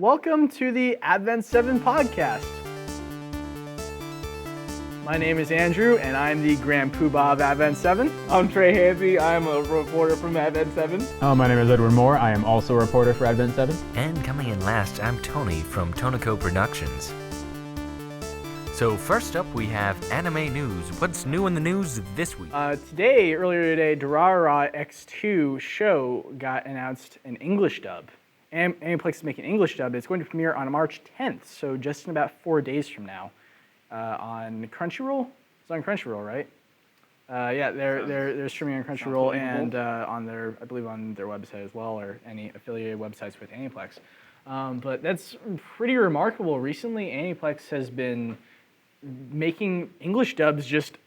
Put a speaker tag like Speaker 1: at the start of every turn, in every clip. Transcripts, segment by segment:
Speaker 1: Welcome to the Advent 7 podcast. My name is Andrew, and I'm the Grand Poobah of Advent 7.
Speaker 2: I'm Trey Hansey. I'm a reporter from Advent 7.
Speaker 3: My name is Edward Moore. I am also a reporter for Advent 7.
Speaker 4: And coming in last, I'm Tony from Tonico Productions. So first up, we have anime news. What's new in the news this week?
Speaker 1: Earlier today, Durarara X2 show got announced in English dub. Aniplex is making English dub. It's going to premiere on March 10th, so just in about 4 days from now, on Crunchyroll. It's on Crunchyroll, right? They're streaming on Crunchyroll and on their, I believe, on their website as well, or any affiliated websites with Aniplex. But that's pretty remarkable. Recently, Aniplex has been making English dubs just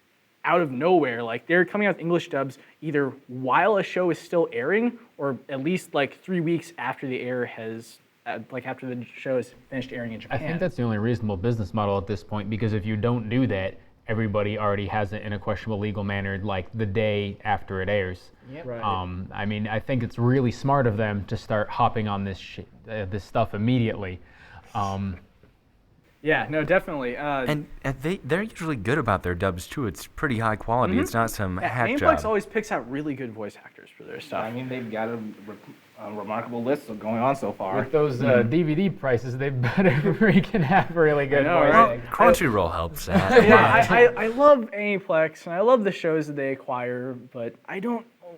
Speaker 1: out of nowhere. Like, they're coming out with English dubs either while a show is still airing or at least like 3 weeks after the air has, after the show is finished airing in Japan.
Speaker 3: I think that's the only reasonable business model at this point, because if you don't do that, everybody already has it in a questionable legal manner, like the day after it airs.
Speaker 1: Yep. Right.
Speaker 3: I think it's really smart of them to start hopping on this stuff immediately.
Speaker 1: Yeah, no, definitely.
Speaker 4: And they're usually good about their dubs too. It's pretty high quality. It's not some hack job.
Speaker 1: Aniplex always picks out really good voice actors for their stuff.
Speaker 2: I mean, they've got a remarkable list going on so far.
Speaker 3: With those DVD prices, they better freaking have really good voice
Speaker 4: actors. Crunchyroll helps that.
Speaker 1: I love Aniplex, and I love the shows that they acquire, but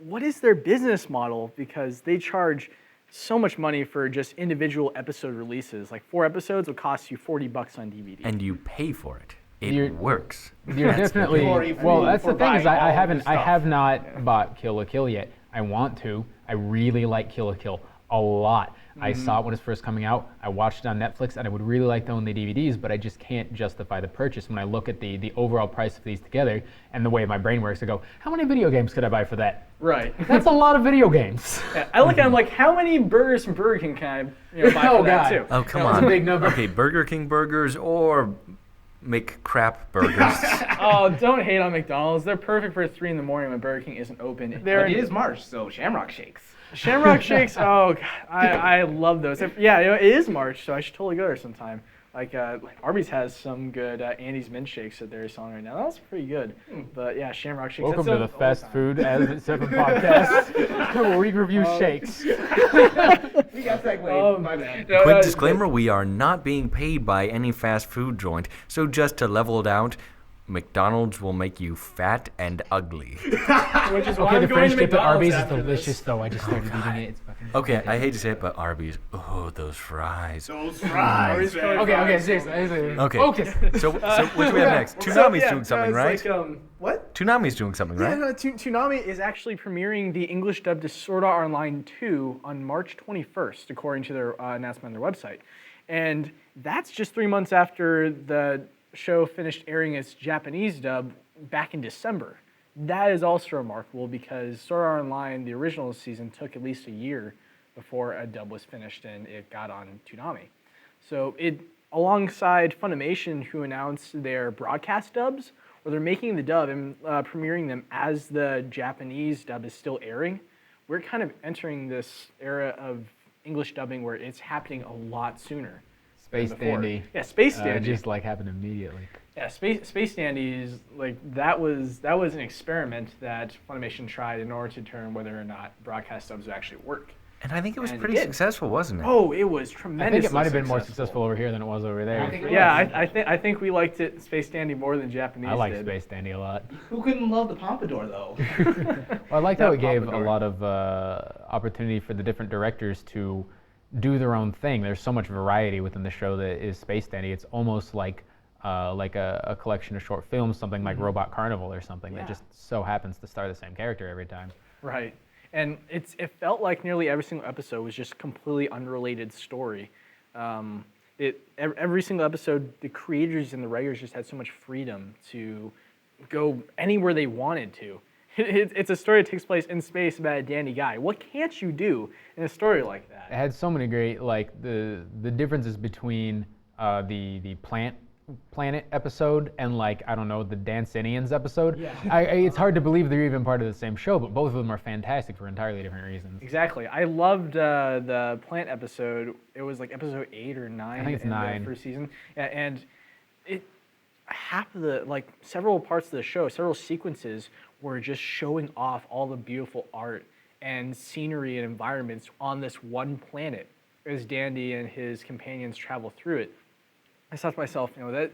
Speaker 1: what is their business model? Because they charge so much money for just individual episode releases. Like 4 episodes will cost you $40 on DVD.
Speaker 4: And you pay for it. It works.
Speaker 3: You're definitely that's the thing is I have not bought Kill la Kill yet. I want to. I really like Kill la Kill a lot. I saw it when it was first coming out. I watched it on Netflix, and I would really like to own the DVDs, but I just can't justify the purchase. When I look at the overall price of these together and the way my brain works, I go, how many video games could I buy for that?
Speaker 1: Right.
Speaker 3: That's a lot of video games.
Speaker 1: Yeah, I look at them like, how many burgers from Burger King can I buy for that too?
Speaker 4: Oh, come on.
Speaker 3: That's a big number.
Speaker 4: Okay, Burger King burgers or McCrap burgers.
Speaker 1: Oh, don't hate on McDonald's. They're perfect for 3 in the morning when Burger King isn't open.
Speaker 2: But it is March, so Shamrock shakes.
Speaker 1: Shamrock shakes. Oh, God, I love those. It is March, so I should totally go there sometime. Like Arby's has some good Andy's Mint shakes that they're selling right now. That was pretty good. But yeah, Shamrock shakes.
Speaker 3: Welcome to the Fast Food Advent 7 podcast, where we review shakes.
Speaker 2: We got segued. My bad.
Speaker 4: Quick disclaimer, we are not being paid by any fast food joint, so just to level it out, McDonald's will make you fat and ugly.
Speaker 1: Which is
Speaker 3: Okay, the French dip at Arby's is delicious, though. I just started eating it. It's fucking
Speaker 4: Okay, I hate to say it, but Arby's, those fries.
Speaker 1: Okay, seriously.
Speaker 4: Okay.
Speaker 3: Focus.
Speaker 4: So what do we have next? Toonami's doing something, right?
Speaker 1: What?
Speaker 4: Toonami's doing something, right?
Speaker 1: Yeah, no, Toonami is actually premiering the English dub to Sword Art Online 2 on March 21st, according to their announcement on their website. And that's just 3 months after the show finished airing its Japanese dub back in December. That is also remarkable because Sword Art Online, the original season, took at least a year before a dub was finished and it got on Toonami. So it, alongside Funimation, who announced their broadcast dubs, where they're making the dub and premiering them as the Japanese dub is still airing, we're kind of entering this era of English dubbing where it's happening a lot sooner.
Speaker 3: Space Dandy.
Speaker 1: Yeah, Space Dandy.
Speaker 3: Just happened immediately.
Speaker 1: Yeah, Space Dandy is that was an experiment that Funimation tried in order to determine whether or not broadcast dubs would actually work.
Speaker 4: And I think it was pretty successful, wasn't it?
Speaker 1: Oh, it was tremendous.
Speaker 3: I think it might have been more successful over here than it was over there.
Speaker 1: I think we liked it, Space Dandy, more than Japanese.
Speaker 3: I like Space Dandy a lot.
Speaker 2: Who couldn't love the Pompadour, though?
Speaker 3: Well, I liked how it gave a lot of opportunity for the different directors to do their own thing. There's so much variety within the show that is Space Dandy. It's almost like a collection of short films, something like Robot Carnival or something that just so happens to star the same character every time.
Speaker 1: Right. And it felt like nearly every single episode was just completely unrelated story. Every single episode, the creators and the writers just had so much freedom to go anywhere they wanted to. It's a story that takes place in space about a dandy guy. What can't you do in a story like that?
Speaker 3: It had so many great, the differences between the plant Planet episode and like I don't know the Dancinians episode. It's hard to believe they're even part of the same show, but both of them are fantastic for entirely different reasons.
Speaker 1: Exactly. I loved the Plant episode. It was like episode 8 or 9.
Speaker 3: I think it's
Speaker 1: in
Speaker 3: 9.
Speaker 1: The first season. Yeah, and half of the several parts of the show, several sequences were just showing off all the beautiful art and scenery and environments on this one planet as Dandy and his companions travel through it. I thought to myself, that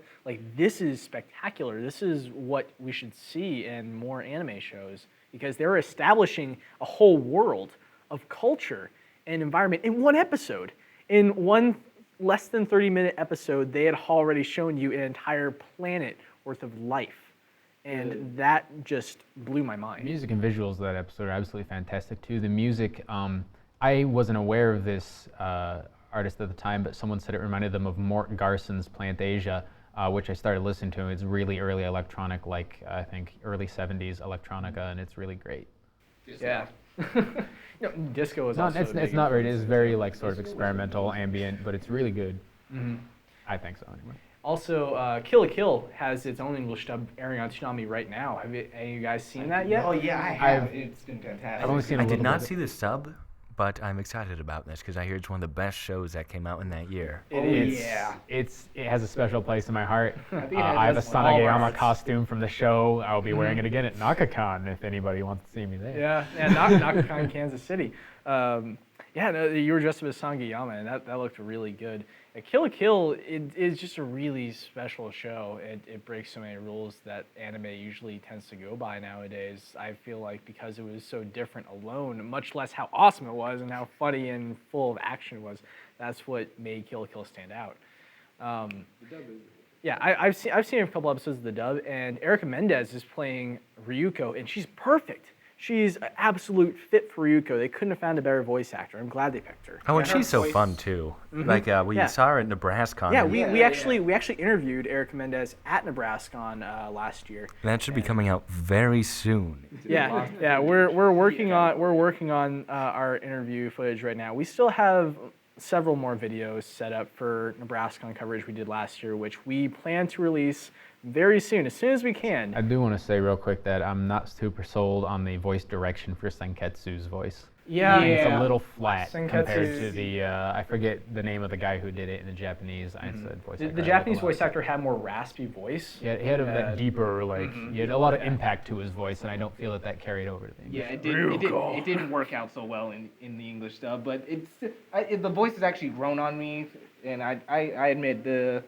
Speaker 1: this is spectacular. This is what we should see in more anime shows because they're establishing a whole world of culture and environment in one episode. In one less than 30-minute episode, they had already shown you an entire planet worth of life. And that just blew my mind.
Speaker 3: Music and visuals of that episode are absolutely fantastic too. The music, I wasn't aware of this artist at the time, but someone said it reminded them of Mort Garson's Plantasia, which I started listening to. It's really early electronic, I think early 70s electronica, and it's really great.
Speaker 1: Yeah. Disco is also
Speaker 3: it's not very. It's very sort of experimental, ambient, but it's really good.
Speaker 1: Mm-hmm.
Speaker 3: I think so anyway.
Speaker 1: Also, Kill la Kill has its own English dub airing on Toonami right now. Have any of you guys seen that yet?
Speaker 2: Oh yeah, I have. It's been fantastic.
Speaker 3: I've only seen a
Speaker 4: I
Speaker 3: little
Speaker 4: did not
Speaker 3: bit.
Speaker 4: see the sub, but I'm excited about this because I hear it's one of the best shows that came out in that year.
Speaker 3: It has a special place in my heart. I have a
Speaker 1: all of our
Speaker 3: Sanagayama
Speaker 1: hearts.
Speaker 3: costume from the show. I'll be wearing it again at NakaCon if anybody wants to see me there.
Speaker 1: Yeah, NakaCon, Kansas City. You were dressed up as Sangayama, and that looked really good. Kill la Kill is just a really special show. It breaks so many rules that anime usually tends to go by nowadays. I feel like because it was so different alone, much less how awesome it was and how funny and full of action it was, that's what made Kill la Kill stand out. Yeah, I've seen a couple episodes of the dub, and Erica Mendez is playing Ryuko, and she's perfect. She's an absolute fit for Ryuko. They couldn't have found a better voice actor. I'm glad they picked her.
Speaker 4: Oh, and she's so fun too.
Speaker 1: Mm-hmm.
Speaker 4: We saw her at Nebraska.
Speaker 1: Yeah, we actually interviewed Erica Mendez at Nebraska last year.
Speaker 4: That should be coming out very soon.
Speaker 1: Yeah. We're working on our interview footage right now. We still have several more videos set up for Nebraska coverage we did last year, which we plan to release very soon, as soon as we can.
Speaker 3: I do want to say real quick that I'm not super sold on the voice direction for Senketsu's voice.
Speaker 1: Yeah.
Speaker 3: It's a little flat
Speaker 1: Senketsu.
Speaker 3: compared to the, I forget the name of the guy who did it in the Japanese. I said voice actor.
Speaker 1: The Japanese voice actor had more raspy voice.
Speaker 3: Yeah, he had that deeper, he had a lot of impact to his voice, and I don't feel that carried over to the English.
Speaker 2: Yeah, it didn't work out so well in the English dub, but the voice has actually grown on me, and I admit the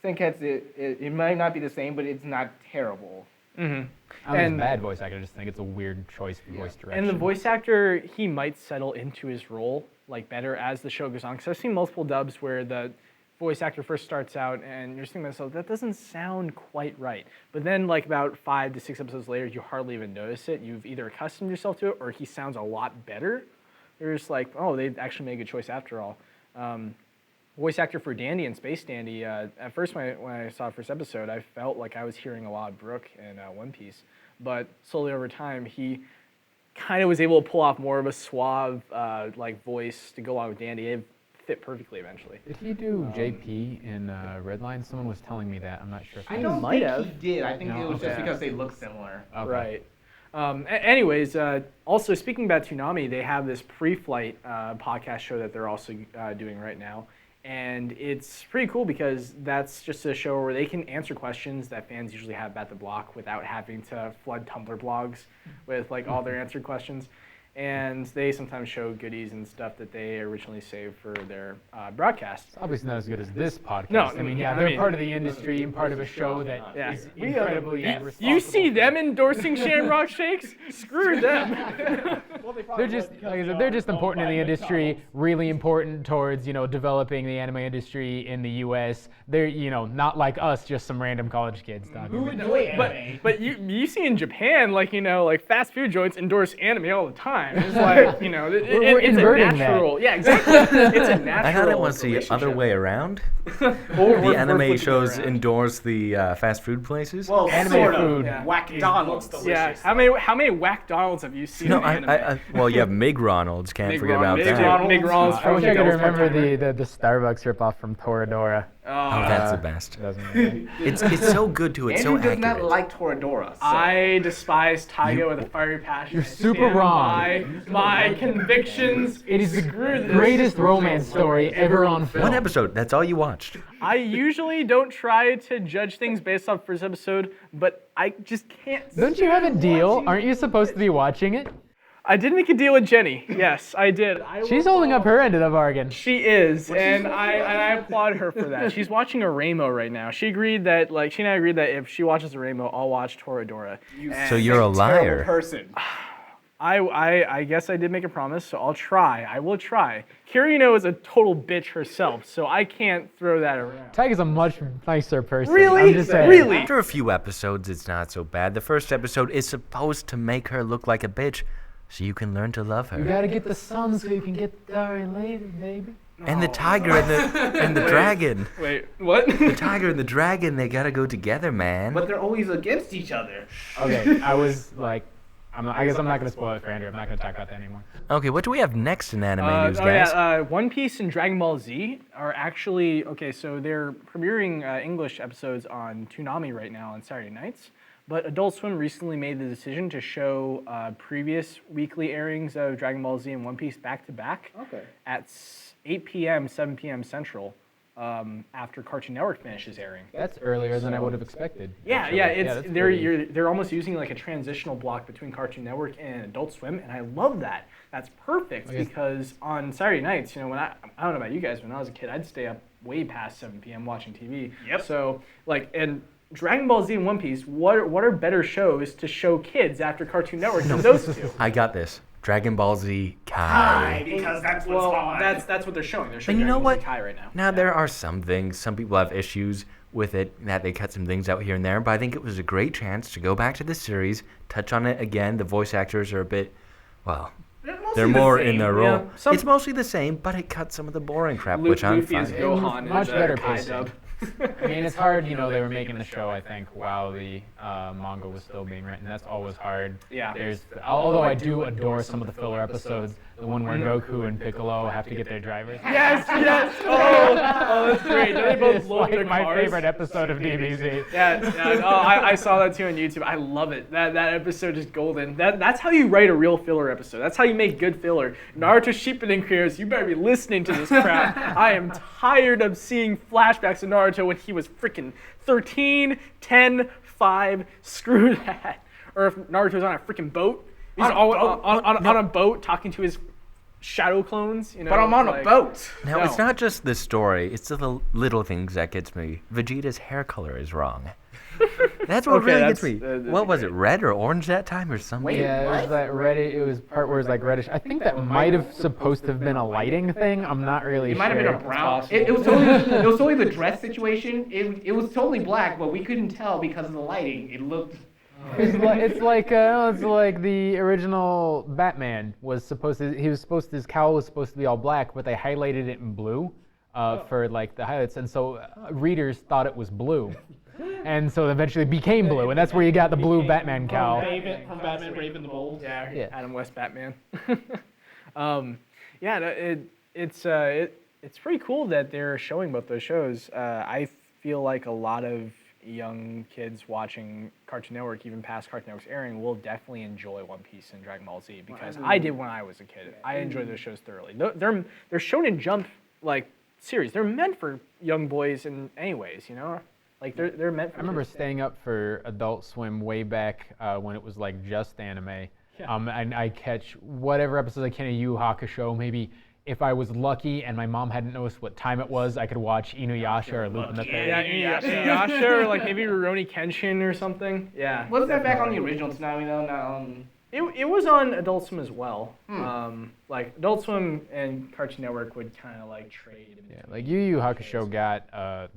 Speaker 2: Senketsu, it might not be the same, but it's not terrible.
Speaker 1: Mm-hmm.
Speaker 3: I'm a bad voice actor. I just think it's a weird choice for voice direction.
Speaker 1: And the voice actor, he might settle into his role better as the show goes on. Because I've seen multiple dubs where the voice actor first starts out and you're thinking to yourself, that doesn't sound quite right. But then about 5 to 6 episodes later, you hardly even notice it. You've either accustomed yourself to it or he sounds a lot better. You're just they actually made a good choice after all. Voice actor for Dandy and Space Dandy, at first when I saw the first episode, I felt like I was hearing a lot of Brook in One Piece. But slowly over time, he kind of was able to pull off more of a suave voice to go along with Dandy. It fit perfectly eventually.
Speaker 3: Did he do JP in Redline? Someone was telling me that. I'm not sure if
Speaker 2: I don't
Speaker 1: might
Speaker 2: think
Speaker 1: have.
Speaker 2: he did. I think it was just because they look similar.
Speaker 3: Okay.
Speaker 1: Right. Anyways, also speaking about Toonami, they have this pre-flight podcast show that they're also doing right now. And it's pretty cool because that's just a show where they can answer questions that fans usually have at the block without having to flood Tumblr blogs with all their answered questions. And they sometimes show goodies and stuff that they originally saved for their broadcast.
Speaker 3: It's obviously not as good as this podcast.
Speaker 1: No,
Speaker 3: they're part of the industry and part of a show that is incredibly responsible.
Speaker 1: You see them endorsing Shamrock Shakes? Screw them.
Speaker 3: They're just, like I said, they're just important in the industry, really important towards, developing the anime industry in the U.S. They're, not like us, just some random college kids talking.
Speaker 1: But you see in Japan, fast food joints endorse anime all the time. It's it's
Speaker 3: inverting
Speaker 1: a natural. That. Yeah, exactly. It's a natural.
Speaker 4: I thought it was the other way around. The anime shows endorse the fast food places.
Speaker 2: Well,
Speaker 3: anime
Speaker 2: sort
Speaker 3: food.
Speaker 2: Of. Whack-donald's delicious.
Speaker 1: Yeah. How many Whack-donalds have you seen?
Speaker 4: No,
Speaker 1: in anime?
Speaker 4: you have Mig-Ronalds. Can't forget about that.
Speaker 1: Mig-Ronalds
Speaker 3: I wish I could
Speaker 1: Devil's
Speaker 3: remember
Speaker 1: Part-Timer.
Speaker 3: the Starbucks ripoff from Toradora.
Speaker 4: Oh, that's the best.
Speaker 3: Doesn't matter.
Speaker 4: It's so good too. It's
Speaker 2: Andrew
Speaker 4: so
Speaker 2: does
Speaker 4: accurate.
Speaker 2: not like Toradora. So.
Speaker 1: I despise Taiga with a fiery passion.
Speaker 3: You're
Speaker 1: I
Speaker 3: super
Speaker 1: stand
Speaker 3: wrong.
Speaker 1: by my convictions.
Speaker 3: It is the
Speaker 1: Screw this.
Speaker 3: greatest romance story ever on film.
Speaker 4: One episode. That's all you watched.
Speaker 1: I usually don't try to judge things based off first episode, but I just can't.
Speaker 3: Don't you have a deal? Aren't you supposed to be watching it?
Speaker 1: I did make a deal with Jenny. Yes, I did.
Speaker 3: She's holding up her end of the bargain.
Speaker 1: She is, and I applaud her for that. She's watching a Rainbow right now. She agreed that she and I agreed that if she watches a Rainbow, I'll watch Toradora.
Speaker 4: So you're a liar.
Speaker 2: Person.
Speaker 1: I guess I did make a promise, so I'll try. I will try. Kirino is a total bitch herself, so I can't throw that around.
Speaker 3: Tyga's a much nicer person.
Speaker 1: Really?
Speaker 3: I'm just saying.
Speaker 1: Really?
Speaker 4: After a few episodes, it's not so bad. The first episode is supposed to make her look like a bitch, so you can learn to love
Speaker 3: You
Speaker 4: her.
Speaker 3: gotta get the sun so you can get Dari later, baby.
Speaker 4: And the tiger and the dragon.
Speaker 1: Wait, what?
Speaker 4: The tiger and the dragon, they gotta go together, man.
Speaker 2: But they're always against each other.
Speaker 3: Okay, I was like, I guess I'm not gonna spoil it for Andrew. I'm not gonna talk about that anymore.
Speaker 4: Okay, what do we have next in anime news, guys?
Speaker 1: One Piece and Dragon Ball Z are actually so they're premiering English episodes on Toonami right now on Saturday nights. But Adult Swim recently made the decision to show previous weekly airings of Dragon Ball Z and One Piece back to back at 8 p.m., 7 p.m. Central after Cartoon Network finishes airing.
Speaker 3: That's earlier than I would have expected.
Speaker 1: Yeah,
Speaker 3: actually.
Speaker 1: yeah,
Speaker 3: that's
Speaker 1: they're almost using like a transitional block between Cartoon Network and Adult Swim, and I love that. That's perfect because on Saturday nights, when I don't know about you guys, when I was a kid, I'd stay up way past 7 p.m. watching TV.
Speaker 2: Yep.
Speaker 1: So and Dragon Ball Z and One Piece, what are better shows to show kids after Cartoon Network than those two?
Speaker 4: I got this. Dragon Ball Z Kai.
Speaker 2: Because that's what's on.
Speaker 1: That's what they're showing. They're showing
Speaker 4: And you know
Speaker 1: Dragon Ball Z
Speaker 4: what?
Speaker 1: Kai right now.
Speaker 4: Now, there are some things, some people have issues with it, that they cut some things out here and there, but I think it was a great chance to go back to the series, touch on it again. The voice actors are a bit, they're more in their role.
Speaker 1: Yeah,
Speaker 4: It's mostly the same, but it cuts some of the boring crap, which I'm
Speaker 1: Luffy
Speaker 4: fine
Speaker 1: is
Speaker 4: with.
Speaker 1: Gohan.
Speaker 3: Much
Speaker 1: in the
Speaker 3: better
Speaker 1: Kai
Speaker 3: pacing.
Speaker 1: dub.
Speaker 3: I mean, it's hard, they were making the show, I think, while the manga was still being written. That's always hard.
Speaker 1: Yeah.
Speaker 3: Although I do adore some of the filler episodes, the one where Goku and Piccolo have to get their drivers.
Speaker 1: Yes. Oh, that's great. They both
Speaker 3: It's
Speaker 1: blow up
Speaker 3: like
Speaker 1: their
Speaker 3: my
Speaker 1: cars.
Speaker 3: favorite episode of DBZ.
Speaker 1: Yeah. Oh, I saw that too on YouTube. I love it. That episode is golden. That's how you write a real filler episode. That's how you make good filler. Naruto Shippuden creators, you better be listening to this crap. I am tired of seeing flashbacks of Naruto when he was freaking 13, 10, 5. Screw that. Or if Naruto's on a freaking boat. He's on a boat talking to his shadow clones.
Speaker 2: But I'm on a boat.
Speaker 4: Now,
Speaker 1: No.
Speaker 4: it's not just the story, it's the little things that gets me. Vegeta's hair color is wrong. That's what really gets me. What was it, red or orange that time or something?
Speaker 3: Yeah, it was that red. It was part where it was like reddish. I think that might have supposed to have been a lighting thing. I'm not really
Speaker 2: It
Speaker 3: sure.
Speaker 2: might have been a brown.
Speaker 1: possible.
Speaker 2: It was totally the dress situation. It was totally black, but we couldn't tell because of the lighting. It looked.
Speaker 3: It's like the original Batman was supposed to. His cowl was supposed to be all black, but they highlighted it in blue for like the highlights, and so readers thought it was blue, and so eventually it became blue, and that's where you got the blue Batman cowl.
Speaker 2: From Batman Brave and the Bold.
Speaker 1: Yeah. Adam West Batman. It's pretty cool that they're showing both those shows. I feel like a lot of young kids watching Cartoon Network, even past Cartoon Network's airing, will definitely enjoy One Piece and Dragon Ball Z because I did when I was a kid. I enjoyed those shows thoroughly. They're Shonen Jump series. They're meant for young boys in anyways, Like they're meant for.
Speaker 3: I remember staying up for Adult Swim way back when it was like just anime. And I catch whatever episodes I can of Yu Hakusho. Maybe if I was lucky and my mom hadn't noticed what time it was, I could watch Inuyasha or Lupin the Third.
Speaker 1: Yeah, Inuyasha or like maybe Rurouni Kenshin or something. Yeah.
Speaker 2: Was that back on the original Tsunami though? Not on.
Speaker 1: It was on Adult Swim as well. Like Adult Swim and Cartoon Network would kind of like trade.
Speaker 3: Yeah, like Yu Yu Hakusho got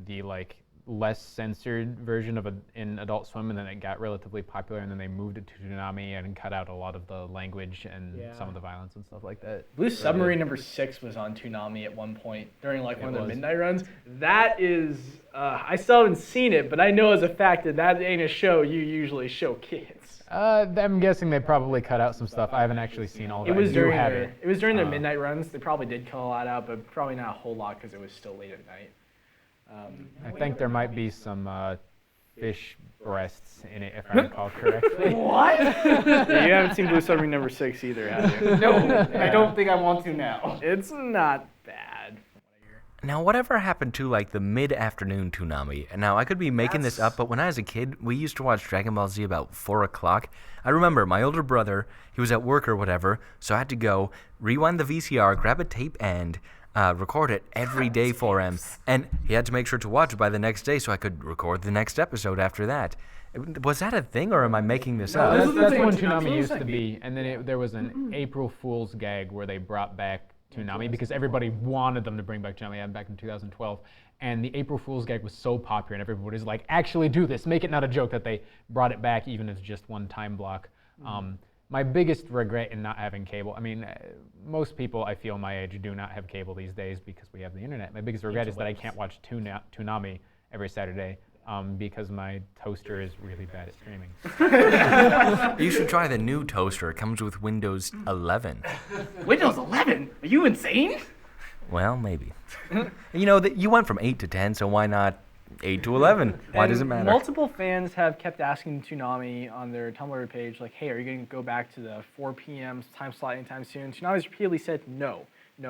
Speaker 3: the like less censored version of in Adult Swim, and then it got relatively popular, and then they moved it to Toonami and cut out a lot of the language and some of the violence and stuff like that.
Speaker 1: Blue Submarine number 6 was on Toonami at one point during like one of their midnight runs. That is, I still haven't seen it, but I know as a fact that ain't a show you usually show kids.
Speaker 3: I'm guessing they probably cut out some stuff. I haven't actually seen all of it.
Speaker 1: It was
Speaker 3: it.
Speaker 1: It was during their midnight runs. They probably did cut a lot out, but probably not a whole lot because it was still late at night.
Speaker 3: I think there might be some fish breasts in it, if I recall correctly.
Speaker 2: What?
Speaker 1: Yeah, you haven't seen Blue Submarine #6 either, have you?
Speaker 2: No, I don't think I want to now.
Speaker 1: It's not bad.
Speaker 4: Now, whatever happened to like the mid-afternoon Toonami? And now I could be making this up, but when I was a kid, we used to watch Dragon Ball Z about 4 o'clock. I remember my older brother, he was at work or whatever, so I had to go rewind the VCR, grab a tape, and record it every day for him. And he had to make sure to watch it by the next day so I could record the next episode after that. Was that a thing, or am I making this up?
Speaker 3: That's when Toonami used to be, and then there was an April Fool's gag where they brought back Toonami because everybody wanted them to bring back Toonami back in 2012, and the April Fool's gag was so popular, and everybody's like, actually do this, make it not a joke, that they brought it back even if it's just one time block. My biggest regret in not having cable, I mean, most people I feel my age do not have cable these days because we have the internet. My biggest regret is that I can't watch Toonami every Saturday. Because my toaster is really bad at streaming.
Speaker 4: You should try the new toaster. It comes with Windows 11.
Speaker 2: Windows 11? Are you insane?
Speaker 4: Well, maybe. You know, you went from 8 to 10, so why not 8 to 11? Why does it matter?
Speaker 1: Multiple fans have kept asking Toonami on their Tumblr page, like, hey, are you going to go back to the 4 p.m. time slot anytime soon? Toonami's repeatedly said, no,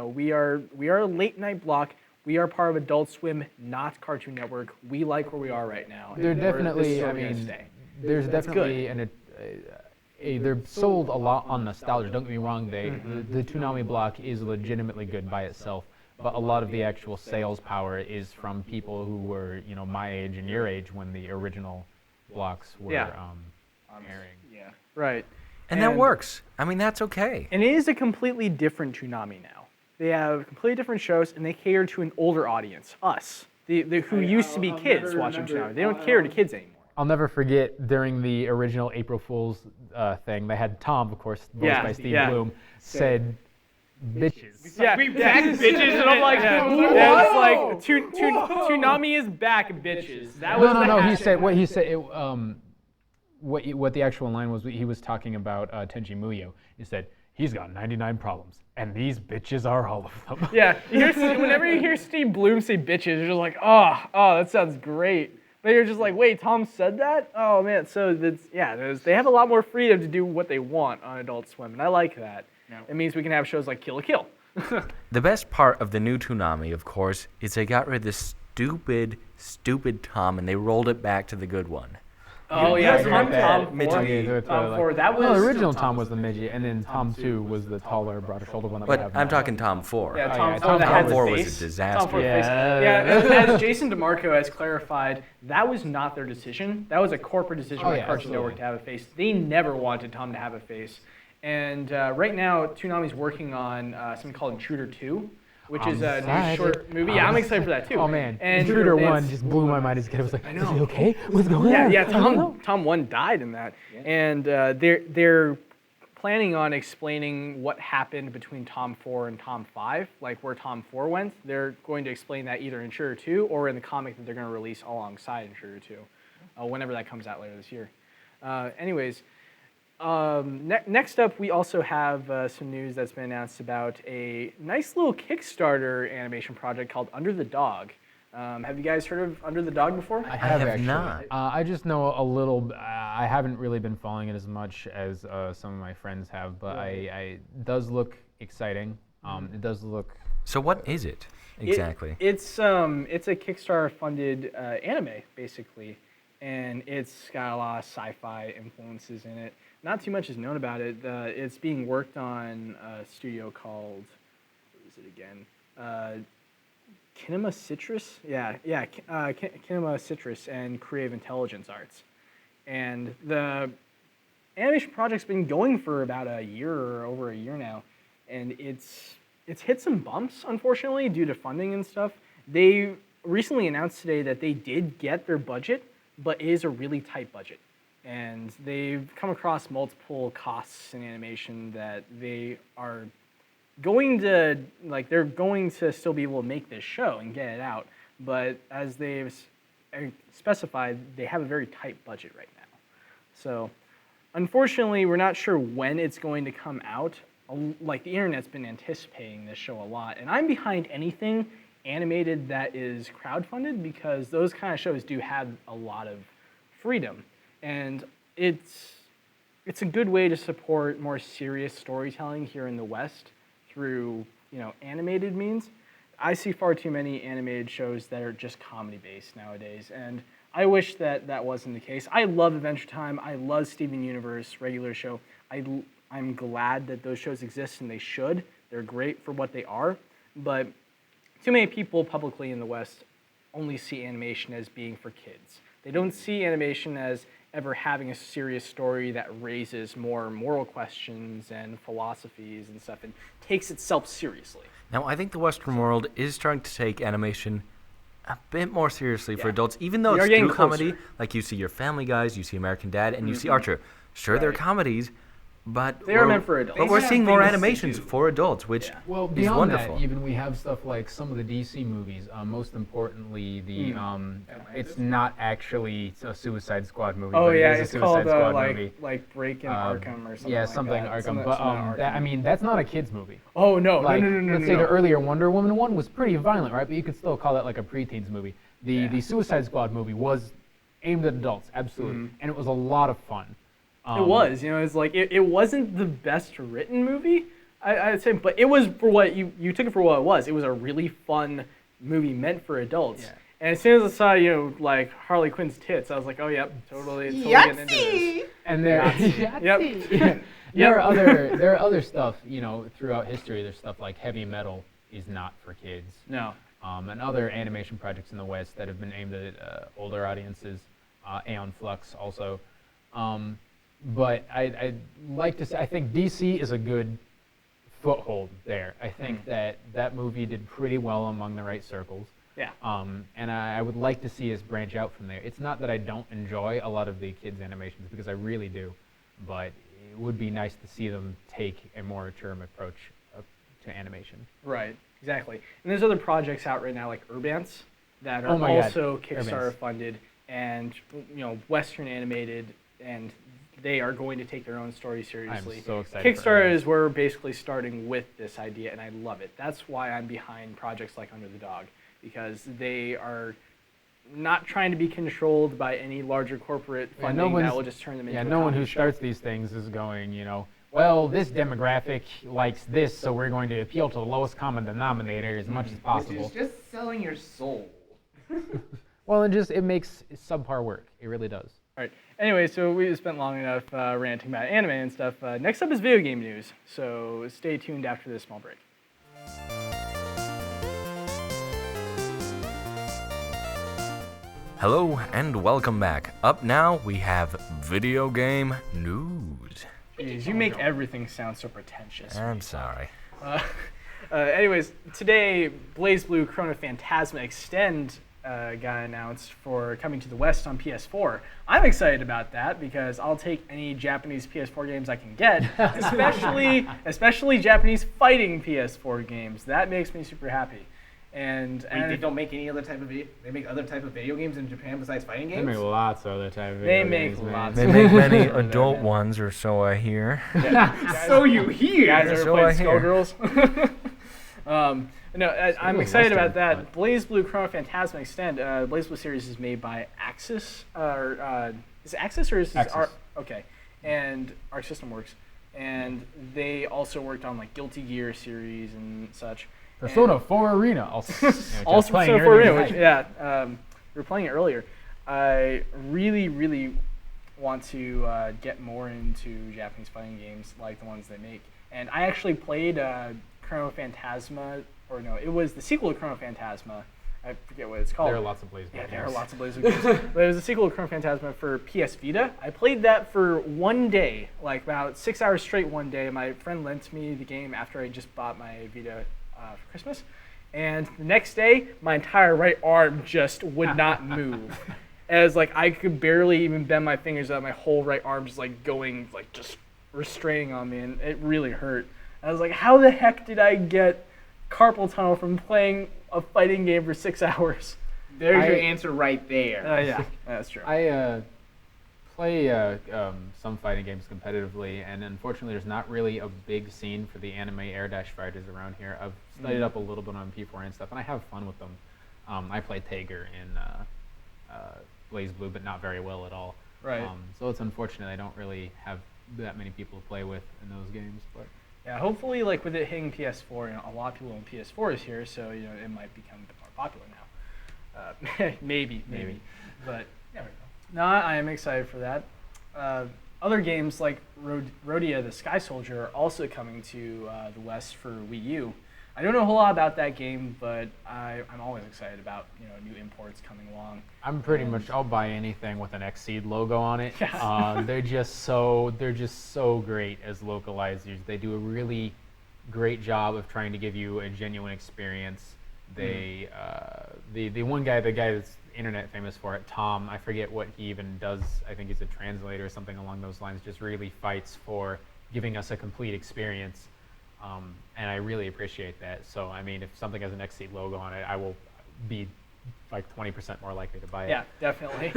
Speaker 1: we are a late night block. We are part of Adult Swim, not Cartoon Network. We like where we are right now.
Speaker 3: They're definitely, there's definitely they're sold a lot on nostalgia. Don't get me wrong, the Toonami block is legitimately good by itself, but a lot of the actual sales power is from people who were, my age and your age when the original blocks were airing.
Speaker 2: Yeah.
Speaker 1: Right.
Speaker 4: And that works. I mean, that's okay.
Speaker 1: And it is a completely different Toonami now. They have completely different shows, and they cater to an older audience, us, who used to be kids watching Toonami. They don't cater to kids anymore.
Speaker 3: I'll never forget during the original April Fool's thing, they had Tom, of course, voiced by Steve Bloom, said bitches.
Speaker 1: Yeah,
Speaker 2: we back bitches, and I'm like,
Speaker 1: it's like Toonami is back, bitches. That was
Speaker 3: no. He said what the actual line was. He was talking about Tenchi Muyo. He said, he's got 99 problems, and these bitches are all of them.
Speaker 1: Yeah, whenever you hear Steve Bloom say bitches, you're just like, oh, that sounds great. But you're just like, wait, Tom said that? Oh, man. So, they have a lot more freedom to do what they want on Adult Swim, and I like that. No. It means we can have shows like Kill la Kill.
Speaker 4: The best part of the new Toonami, of course, is they got rid of this stupid Tom, and they rolled it back to the good one.
Speaker 1: Oh, yeah.
Speaker 3: Tom
Speaker 1: 4. That was...
Speaker 3: the original Tom was the midget, and then Tom 2 was the taller, broader shoulder one that we have now.
Speaker 4: I'm talking Tom 4.
Speaker 1: Yeah,
Speaker 4: Tom 4 was a disaster.
Speaker 1: Tom 4 as Jason DeMarco has clarified, that was not their decision. That was a corporate decision by Cartoon Network to have a face. They never wanted Tom to have a face. And right now, Toonami's working on something called Intruder 2. Which is a new short movie. Yeah, I'm excited for that too.
Speaker 3: Oh man, and Intruder 1 just blew my mind as a kid. I was like, is he okay? What's going on?
Speaker 1: Yeah, Tom 1 died in that. Yeah. And they're planning on explaining what happened between Tom 4 and Tom 5, like where Tom 4 went. They're going to explain that either in Intruder 2 or in the comic that they're going to release alongside Intruder 2, whenever that comes out later this year. Anyways. Next up, we also have some news that's been announced about a nice little Kickstarter animation project called Under the Dog. Have you guys heard of Under the Dog before?
Speaker 3: I have actually
Speaker 4: not.
Speaker 3: I just know a little. I haven't really been following it as much as some of my friends have, but it does look exciting. It does look.
Speaker 4: So what is it exactly?
Speaker 1: It's a Kickstarter-funded anime, basically, and it's got a lot of sci-fi influences in it. Not too much is known about it. It's being worked on a studio called, what is it again? Kinema Citrus? Kinema Citrus and Creative Intelligence Arts. And the animation project's been going for about a year or over a year now. And it's hit some bumps, unfortunately, due to funding and stuff. They recently announced today that they did get their budget, but it is a really tight budget. And they've come across multiple costs in animation that they are going to, they're going to still be able to make this show and get it out. But as they've specified, they have a very tight budget right now. So unfortunately, we're not sure when it's going to come out. The internet's been anticipating this show a lot. And I'm behind anything animated that is crowdfunded, because those kind of shows do have a lot of freedom, and it's a good way to support more serious storytelling here in the West through animated means. I see far too many animated shows that are just comedy based nowadays, and I wish that wasn't the case. I love Adventure Time. I love Steven Universe, regular show. I'm glad that those shows exist, and they should. They're great for what they are, but too many people publicly in the West only see animation as being for kids. They don't see animation as ever having a serious story that raises more moral questions and philosophies and stuff and takes itself seriously.
Speaker 4: Now, I think the Western world is starting to take animation a bit more seriously for adults, even though it's through comedy. Like you see your Family Guys, you see American Dad, and you see Archer. Sure, they're comedies, but
Speaker 1: they are meant for adults.
Speaker 4: But we're seeing more animations for adults, which is
Speaker 3: beyond
Speaker 4: wonderful.
Speaker 3: That, even we have stuff like some of the DC movies. Most importantly, the it's not actually a Suicide Squad movie.
Speaker 1: Oh
Speaker 3: but
Speaker 1: yeah,
Speaker 3: it is
Speaker 1: it's
Speaker 3: a
Speaker 1: called
Speaker 3: Suicide Squad movie.
Speaker 1: like Breaking Arkham or something.
Speaker 3: Yeah,
Speaker 1: like
Speaker 3: something
Speaker 1: that.
Speaker 3: Arkham. But I mean, that's not a kids movie.
Speaker 1: Oh no,
Speaker 3: Like,
Speaker 1: no.
Speaker 3: Let's say the earlier Wonder Woman one was pretty violent, right? But you could still call that like a preteens movie. The Suicide Squad movie was aimed at adults, absolutely, and it was a lot of fun.
Speaker 1: It was, it's like it wasn't the best written movie, I'd say, but it was for what you took it for what it was. It was a really fun movie meant for adults. Yeah. And as soon as I saw, like Harley Quinn's tits, I was like, oh yep, totally getting into this.
Speaker 3: And there, there are other stuff, throughout history. There's stuff like heavy metal is not for kids.
Speaker 1: No.
Speaker 3: And other animation projects in the West that have been aimed at older audiences. Aeon Flux also. But I'd like to say, I think DC is a good foothold there. I think that movie did pretty well among the right circles.
Speaker 1: Yeah.
Speaker 3: And I would like to see us branch out from there. It's not that I don't enjoy a lot of the kids' animations, because I really do, but it would be nice to see them take a more term approach to animation.
Speaker 1: Right, exactly. And there's other projects out right now like Urbance that are also Kickstarter funded and Western animated, and they are going to take their own story seriously.
Speaker 3: I'm so excited.
Speaker 1: Kickstarter is where we're basically starting with this idea, and I love it. That's why I'm behind projects like Under the Dog, because they are not trying to be controlled by any larger corporate funding that will just turn them into a
Speaker 3: no one who
Speaker 1: comedy show.
Speaker 3: starts these things is going, well, this demographic likes this, so we're going to appeal to the lowest common denominator as much as possible.
Speaker 2: Which is just selling your soul.
Speaker 3: Well, it makes subpar work. It really does.
Speaker 1: All right. Anyway, so we spent long enough ranting about anime and stuff. Next up is video game news, so stay tuned after this small break.
Speaker 4: Hello and welcome back. Up now, we have video game news.
Speaker 1: Jeez, you make everything sound so pretentious.
Speaker 4: I'm sorry.
Speaker 1: Anyways, today, BlazBlue Chrono Phantasma Extend got announced for coming to the West on PS4. I'm excited about that because I'll take any Japanese PS4 games I can get, especially Japanese fighting PS4 games. That makes me super happy. And
Speaker 2: they don't make any other type of video. They make other type of video games in Japan besides fighting games.
Speaker 3: They make lots of other type of video games.
Speaker 4: They make many adult ones, or so I hear.
Speaker 1: Yeah.
Speaker 2: So you hear?
Speaker 1: Guys ever played Skullgirls? I'm excited about that. BlazBlue Chrono Phantasma Extend. BlazBlue series is made by Axis. Is it Axis or is it
Speaker 3: Axis?
Speaker 1: Okay. And Arc System Works. And they also worked on like Guilty Gear series and such.
Speaker 3: Persona 4 Arena. Also
Speaker 1: Persona 4 Arena, which, we were playing it earlier. I really, really want to get more into Japanese fighting games like the ones they make. And I actually played Chrono Phantasma, or no, it was the sequel to Chrono Phantasma. I forget what it's called.
Speaker 3: There are lots of BlazBlue games.
Speaker 1: Yeah, there are lots of BlazBlue games. But it was a sequel to Chrono Phantasma for PS Vita. I played that for one day, like about 6 hours straight one day. My friend lent me the game after I just bought my Vita for Christmas. And the next day, my entire right arm just would not move. As like I could barely even bend my fingers out. My whole right arm just like going, like just restraining on me, and it really hurt. I was like, how the heck did I get carpal tunnel from playing a fighting game for 6 hours?
Speaker 2: There's your answer right there.
Speaker 1: Yeah, that's true.
Speaker 3: I play some fighting games competitively, and unfortunately, there's not really a big scene for the anime air dash fighters around here. I've studied up a little bit on P4 and stuff, and I have fun with them. I play Tager in Blaze Blue, but not very well at all.
Speaker 1: Right.
Speaker 3: So it's unfortunate I don't really have that many people to play with in those games. But
Speaker 1: Yeah, hopefully, like with it hitting PS4, a lot of people own PS4s here, so it might become a bit more popular now. Maybe. But never know. No, I am excited for that. Other games like Rodia the Sky Soldier are also coming to the West for Wii U. I don't know a whole lot about that game, but I'm always excited about new imports coming along.
Speaker 3: I'm pretty much I'll buy anything with an Xseed logo on it.
Speaker 1: Yeah.
Speaker 3: They're just so great as localizers. They do a really great job of trying to give you a genuine experience. They the one guy, the guy that's internet famous for it, Tom, I forget what he even does. I think he's a translator or something along those lines. Just really fights for giving us a complete experience. And I really appreciate that. So, I mean, if something has an Xseed logo on it, I will be like 20% more likely to buy it.
Speaker 1: Yeah, definitely.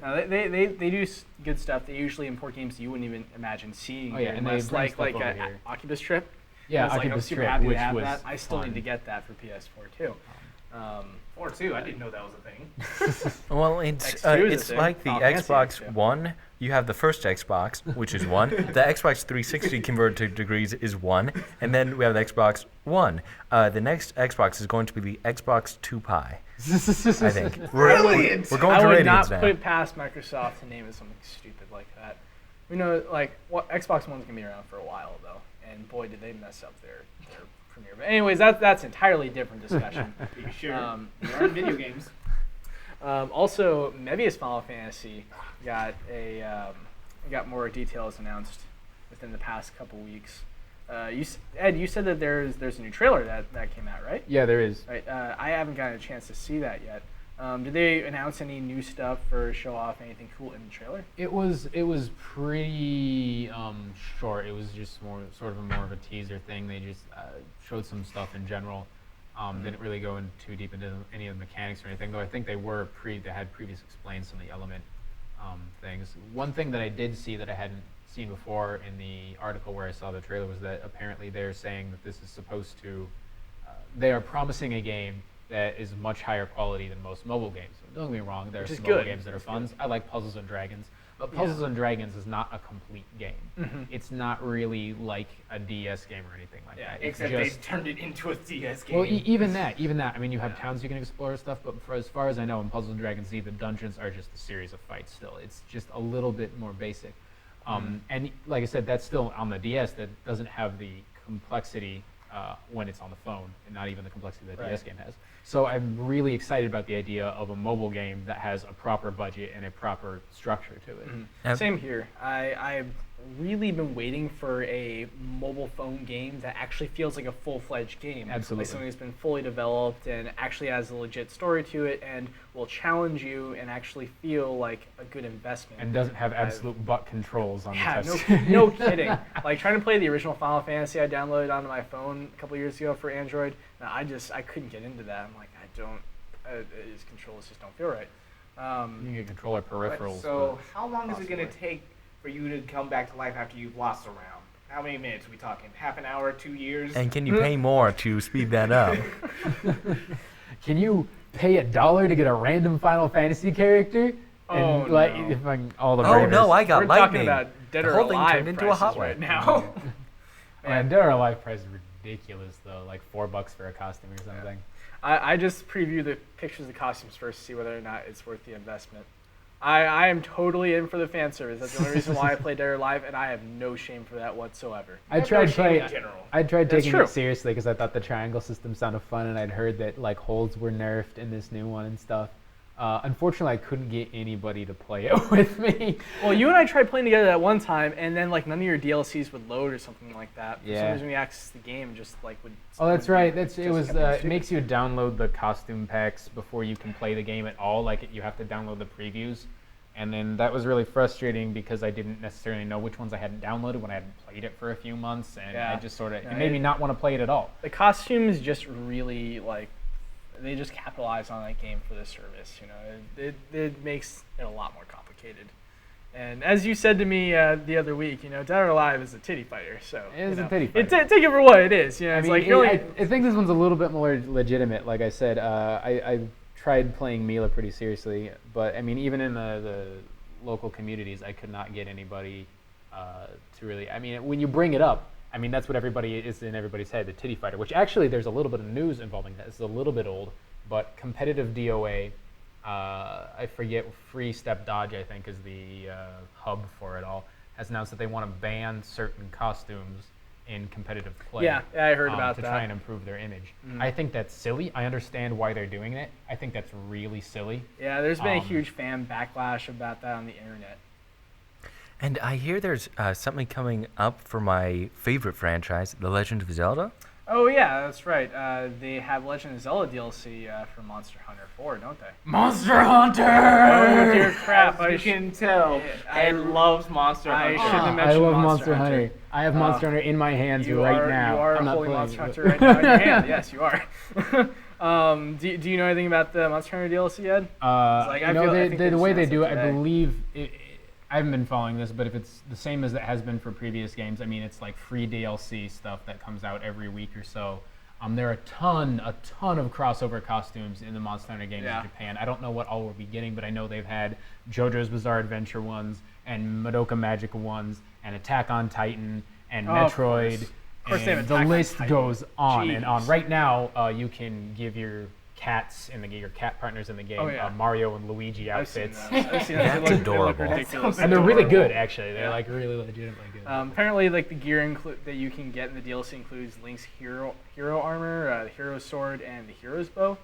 Speaker 1: No, they do good stuff. They usually import games you wouldn't even imagine seeing.
Speaker 3: Oh, yeah, and they bring stuff over here.
Speaker 1: Oculus Trip.
Speaker 3: Yeah,
Speaker 1: I'm
Speaker 3: Oculus
Speaker 1: super
Speaker 3: Trip,
Speaker 1: happy
Speaker 3: which
Speaker 1: to have
Speaker 3: was
Speaker 1: that. I still
Speaker 3: fun.
Speaker 1: need to get that for PS4 too.
Speaker 2: Or 2, I didn't know that was a thing.
Speaker 4: Well, it's
Speaker 1: X2 is a
Speaker 4: it's
Speaker 1: thing.
Speaker 4: like the
Speaker 1: Final Fantasy
Speaker 4: Xbox
Speaker 1: X2.
Speaker 4: One. You have the first Xbox, which is one. The Xbox 360 converted to degrees is one, and then we have the Xbox One. The next Xbox is going to be the Xbox 2 Pi. I think we're going to
Speaker 1: I would not
Speaker 4: ratings now.
Speaker 1: put it past Microsoft to name it something stupid like that. We know, like, Xbox One's gonna be around for a while though, and boy, did they mess up their premiere. But anyways, that's entirely different discussion.
Speaker 2: Be sure. We are in video games.
Speaker 1: Also, Mevius Final Fantasy got got more details announced within the past couple weeks. Ed, you said that there's a new trailer that came out, right?
Speaker 3: Yeah, there is.
Speaker 1: Right. I haven't gotten a chance to see that yet. Did they announce any new stuff or show off anything cool in the trailer?
Speaker 3: It was pretty short. It was just more of a teaser thing. They just showed some stuff in general. Didn't really go in too deep into any of the mechanics or anything, though I think they had previously explained some of the element things. One thing that I did see that I hadn't seen before in the article where I saw the trailer was that apparently they're saying that this is supposed to, they are promising a game that is much higher quality than most mobile games. Don't get me wrong, there are
Speaker 1: Which is
Speaker 3: some mobile
Speaker 1: good.
Speaker 3: games that are
Speaker 1: That's
Speaker 3: fun.
Speaker 1: good.
Speaker 3: I like Puzzles and Dragons, but Puzzles and Dragons is not a complete game.
Speaker 1: Mhm.
Speaker 3: It's not really like a DS game or anything like that. It's
Speaker 2: Except
Speaker 3: just,
Speaker 2: they turned it into a DS game.
Speaker 3: well, even that. I mean, you have towns you can explore and stuff, but for as far as I know, in Puzzles and Dragons Z, the dungeons are just a series of fights still. It's just a little bit more basic. And like I said, that's still on the DS. That doesn't have the complexity when it's on the phone, and not even the complexity that the DS game has. So I'm really excited about the idea of a mobile game that has a proper budget and a proper structure to it.
Speaker 4: Yep.
Speaker 1: Same here. I've really been waiting for a mobile phone game that actually feels like a full-fledged game.
Speaker 3: Absolutely.
Speaker 1: Like something that's been fully developed and actually has a legit story to it and will challenge you and actually feel like a good investment.
Speaker 3: And doesn't have absolute butt controls on
Speaker 1: Yeah,
Speaker 3: the touch.
Speaker 1: no kidding. Like trying to play the original Final Fantasy I downloaded onto my phone a couple years ago for Android. I couldn't get into that. I'm like, these controls just don't feel right.
Speaker 3: You can get controller peripherals.
Speaker 2: So how long is it
Speaker 1: Possibly.
Speaker 2: going to take for you to come back to life after you've lost a round? How many minutes are we talking? Half an hour, 2 years?
Speaker 4: And can you pay more to speed that up?
Speaker 3: Can you pay $1 to get a random Final Fantasy character?
Speaker 1: Oh,
Speaker 3: And like,
Speaker 1: no.
Speaker 3: if I'm all the
Speaker 4: Oh
Speaker 3: bravest.
Speaker 4: no, I got
Speaker 1: We're
Speaker 4: lightning.
Speaker 1: talking about Dead
Speaker 4: The
Speaker 1: or
Speaker 4: whole thing
Speaker 1: Alive
Speaker 4: turned into a
Speaker 1: prices
Speaker 4: hot
Speaker 1: right
Speaker 4: one.
Speaker 1: now.
Speaker 3: Man, Dead or Alive price is ridiculous though, like $4 for a costume or something.
Speaker 1: I just preview the pictures of the costumes first to see whether or not it's worth the investment. I am totally in for the fan service. That's the only reason why I play Dead or Alive, and I have no shame for that whatsoever.
Speaker 3: I
Speaker 2: have
Speaker 3: tried
Speaker 2: no shame
Speaker 3: playing.
Speaker 2: in general.
Speaker 3: I tried
Speaker 1: That's
Speaker 3: taking
Speaker 1: true.
Speaker 3: it seriously because I thought the triangle system sounded fun, and I'd heard that like holds were nerfed in this new one and stuff. Unfortunately, I couldn't get anybody to play it with me.
Speaker 1: Well, you and I tried playing together at one time, and then like none of your DLCs would load or something like that. For some
Speaker 3: Yeah.
Speaker 1: reason, we access the game just like would.
Speaker 3: Oh, that's
Speaker 1: would-
Speaker 3: right.
Speaker 1: just
Speaker 3: It was.
Speaker 1: kept being
Speaker 3: It
Speaker 1: stupid.
Speaker 3: makes you download the costume packs before you can play the game at all. Like you have to download the previews, and then that was really frustrating because I didn't necessarily know which ones I hadn't downloaded when I hadn't played it for a few months, and
Speaker 1: Yeah.
Speaker 3: I just sort of
Speaker 1: No,
Speaker 3: it made me not want to play it at all.
Speaker 1: The costumes just really like they just capitalize on that game for the service. It makes it a lot more complicated. And as you said to me the other week, Dead or Alive is a titty fighter. So
Speaker 3: It is a titty fighter.
Speaker 1: Take it for what it is. It's like
Speaker 3: I think this one's a little bit more legitimate. Like I said, I tried playing Mila pretty seriously, but I mean, even in the local communities, I could not get anybody to really. I mean, when you bring it up, I mean, that's what everybody is in everybody's head, the titty fighter. Which actually, there's a little bit of news involving that. It's a little bit old, but competitive DOA. I forget, Free Step Dodge, I think, is the hub for it all, has announced that they want to ban certain costumes in competitive play.
Speaker 1: Yeah, I heard about
Speaker 3: to
Speaker 1: that.
Speaker 3: try and improve their image. I think that's silly. I understand why they're doing it. I think that's really silly.
Speaker 1: Yeah, there's been a huge fan backlash about that on the internet.
Speaker 4: And I hear there's something coming up for my favorite franchise, The Legend of Zelda.
Speaker 1: Oh yeah, that's right. They have Legend of Zelda DLC for Monster Hunter 4, don't they?
Speaker 3: Monster Hunter!
Speaker 1: Oh dear crap!
Speaker 2: You can tell, Ed loves Monster
Speaker 1: I
Speaker 2: Hunter.
Speaker 1: shouldn't have
Speaker 3: I
Speaker 1: mentioned
Speaker 3: love
Speaker 1: Monster
Speaker 3: Hunter.
Speaker 1: Hunter.
Speaker 3: I have Monster Hunter in my hands
Speaker 1: You
Speaker 3: right
Speaker 1: are,
Speaker 3: now.
Speaker 1: You are
Speaker 3: I'm not
Speaker 1: holding
Speaker 3: playing
Speaker 1: Monster
Speaker 3: it.
Speaker 1: Hunter right now in your hand. Yes, you are. Do you know anything about the Monster Hunter DLC yet?
Speaker 3: The way they do it, I
Speaker 1: today.
Speaker 3: believe. I haven't been following this, but if it's the same as it has been for previous games, I mean, it's like free DLC stuff that comes out every week or so. There are a ton of crossover costumes in the Monster Hunter games in Japan. I don't know what all we'll be getting, but I know they've had JoJo's Bizarre Adventure ones, and Madoka Magica ones, and Attack on Titan, and Metroid.
Speaker 1: Of course they have
Speaker 3: and
Speaker 1: Attack
Speaker 3: the
Speaker 1: on
Speaker 3: list
Speaker 1: Titan.
Speaker 3: goes on and on.
Speaker 1: Jeez.
Speaker 3: Right now, you can give your cats in the game, your cat partners in the game, Mario and Luigi outfits.
Speaker 1: I've seen
Speaker 4: That's
Speaker 1: They look
Speaker 4: adorable.
Speaker 1: ridiculous.
Speaker 3: And they're really good, actually. They're like really legitimately good.
Speaker 1: Apparently, like the gear that you can get in the DLC includes Link's hero armor, the hero's sword, and the hero's bow.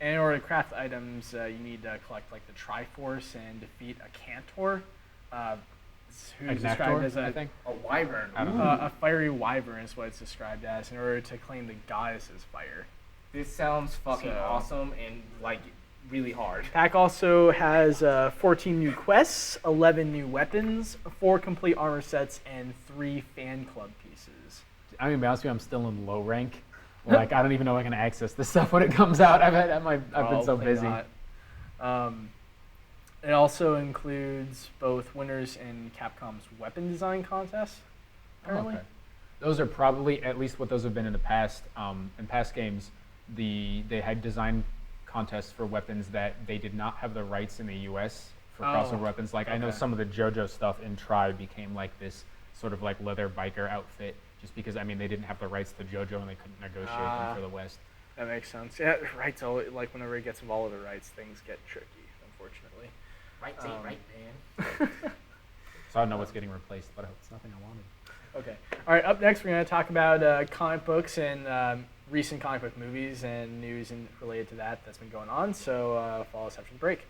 Speaker 1: And in order to craft items, you need to collect like the Triforce and defeat a Cantor, who's described as
Speaker 3: I think.
Speaker 2: A wyvern.
Speaker 1: a fiery wyvern is what it's described as, in order to claim the goddess's fire.
Speaker 2: This sounds fucking
Speaker 1: So-
Speaker 2: awesome and like really hard.
Speaker 1: Pack also has 14 new quests, 11 new weapons, 4 complete armor sets, and 3 fan club pieces.
Speaker 3: I'm gonna be honest with you, I'm still in low rank. Like, I don't even know if I can access this stuff when it comes out. I've been so
Speaker 1: Probably
Speaker 3: busy.
Speaker 1: not. It also includes both winners in Capcom's weapon design contest. Apparently.
Speaker 3: Okay. Those are probably at least what those have been in the past. In past games, they had design contests for weapons that they did not have the rights in the U.S. for crossover weapons. Like I know some of the JoJo stuff in Tribe became like this sort of like leather biker outfit, just because I mean they didn't have the rights to JoJo and they couldn't negotiate them for the West.
Speaker 1: That makes sense. Yeah, rights. Like whenever it gets involved with the rights, things get tricky, unfortunately.
Speaker 2: Rights ain't right, man.
Speaker 3: So I don't know what's getting replaced, but it's nothing I wanted.
Speaker 1: Okay. All right. Up next, we're going to talk about comic books and recent comic book movies and news related to that's been going on. So follow us after the break.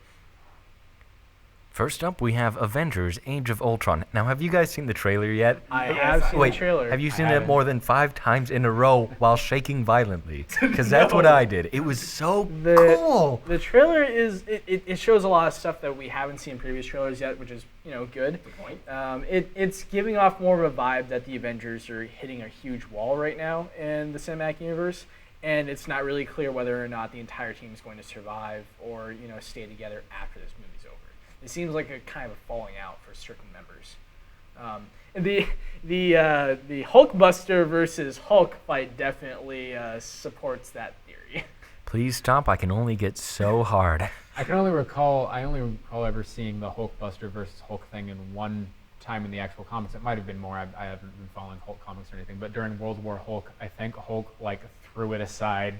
Speaker 4: First up, we have Avengers: Age of Ultron. Now, have you guys seen the trailer yet?
Speaker 1: I have seen
Speaker 4: Wait,
Speaker 1: the trailer.
Speaker 4: have you seen it
Speaker 3: haven't.
Speaker 4: more than 5 times in a row while shaking violently? Because that's what I did. It was so cool.
Speaker 1: The trailer it shows a lot of stuff that we haven't seen in previous trailers yet, which is good.
Speaker 2: Good point.
Speaker 1: It's giving off more of a vibe that the Avengers are hitting a huge wall right now in the cinematic universe, and it's not really clear whether or not the entire team is going to survive or stay together after this movie's over. It seems like a kind of a falling out for certain members. And the Hulkbuster versus Hulk fight definitely supports that theory.
Speaker 4: Please stop. I can only get so hard.
Speaker 3: I only recall ever seeing the Hulkbuster versus Hulk thing in one time in the actual comics. It might have been more. I haven't been following Hulk comics or anything. But during World War Hulk, I think Hulk like threw it aside